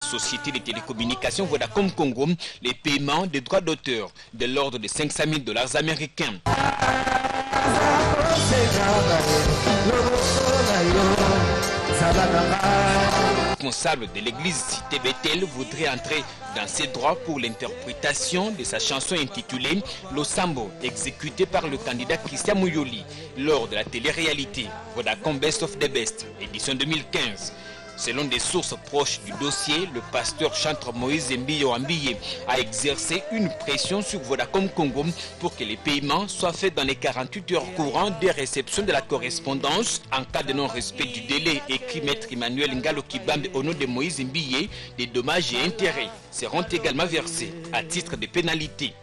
société de télécommunications Vodacom Congo les paiements des droits d'auteur de l'ordre de 500 000 $ américains. Le responsable de l'église Cité Bethel voudrait entrer dans ses droits pour l'interprétation de sa chanson intitulée Losambo, exécutée par le candidat Christian Mouyoli lors de la télé-réalité Vodacom Best of the Best, édition 2015. Selon des sources proches du dossier, le pasteur chantre Moïse Mbiye a exercé une pression sur Vodacom Congo pour que les paiements soient faits dans les 48 heures courantes des réceptions de la correspondance. En cas de non-respect du délai, écrit Maître Emmanuel Ngalo Kibambe au nom de Moïse Mbiye, des dommages et intérêts seront également versés à titre de pénalité.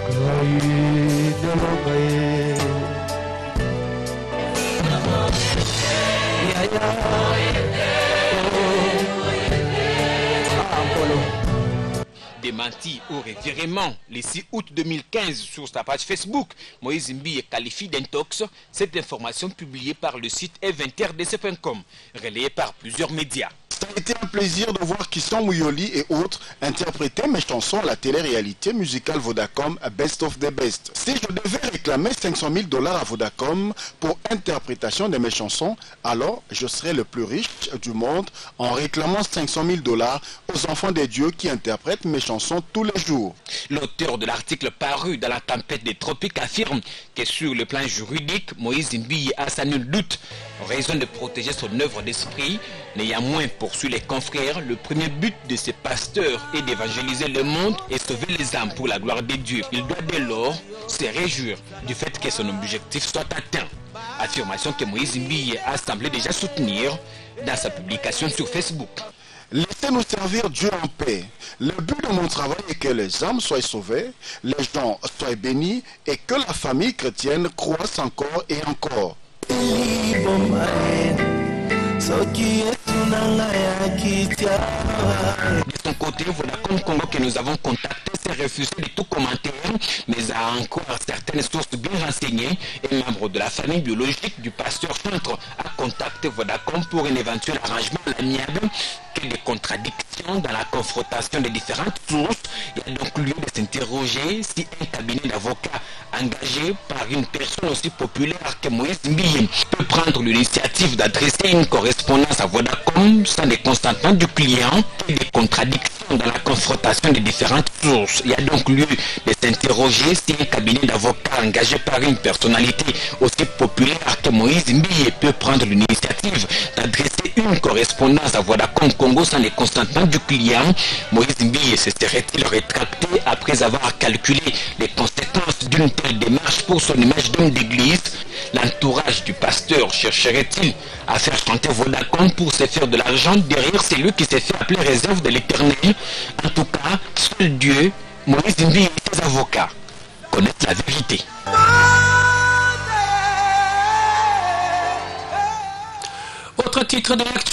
Démenti au revirement le 6 août 2015 sur sa page Facebook, Moïse Mbiye qualifie d'intox cette information publiée par le site eventrdc.com, relayée par plusieurs médias. Ça a été un plaisir de voir Christian Mouyoli et autres interpréter mes chansons à la télé-réalité musicale Vodacom Best of the Best. Si je devais réclamer 500 000 $ à Vodacom pour interprétation de mes chansons, alors je serais le plus riche du monde en réclamant 500 000 $ aux enfants des dieux qui interprètent mes chansons tous les jours. L'auteur de l'article paru dans la tempête des tropiques affirme que sur le plan juridique, Moïse Mbiye a sans nul doute raison de protéger son œuvre d'esprit. Néanmoins, poursuit les confrères, le premier but de ces pasteurs est d'évangéliser le monde et sauver les âmes pour la gloire de Dieu. Il doit dès lors se réjouir du fait que son objectif soit atteint. Affirmation que Moïse Mbiye a semblé déjà soutenir dans sa publication sur Facebook. Laissez-nous servir Dieu en paix. Le but de mon travail est que les âmes soient sauvées, les gens soient bénis et que la famille chrétienne croisse encore et encore. De son côté, Vodacom Congo que nous avons contacté s'est refusé de tout commentaire, mais a encore certaines sources bien renseignées et membres de la famille biologique du pasteur chantre a contacté Vodacom pour un éventuel arrangement à l'amiable. Que des contradictions dans la confrontation des différentes sources. Il y a donc lieu de s'interroger si un cabinet d'avocats engagé par une personne aussi populaire que Moïse Mbiye peut prendre l'initiative d'adresser une correspondance à Vodacom sans des consentements du client et des contradictions dans la confrontation des différentes sources. Il y a donc lieu de s'interroger si un cabinet d'avocats engagé par une personnalité aussi populaire que Moïse Mbiye peut prendre l'initiative d'adresser une correspondance à Vodacom Congo sans les consentements du client. Moïse Mbiye se serait-il rétracté après avoir calculé les conséquences d'une telle démarche pour son image d'homme d'église? L'entourage du pasteur chercherait-il à faire chanter Vodacom pour se faire de l'argent derrière celui qui s'est fait appeler réserve de l'Éternel? En tout cas, seul Dieu, Moïse Mbiye et ses avocats connaissent la vérité. Autre titre de l'actualité.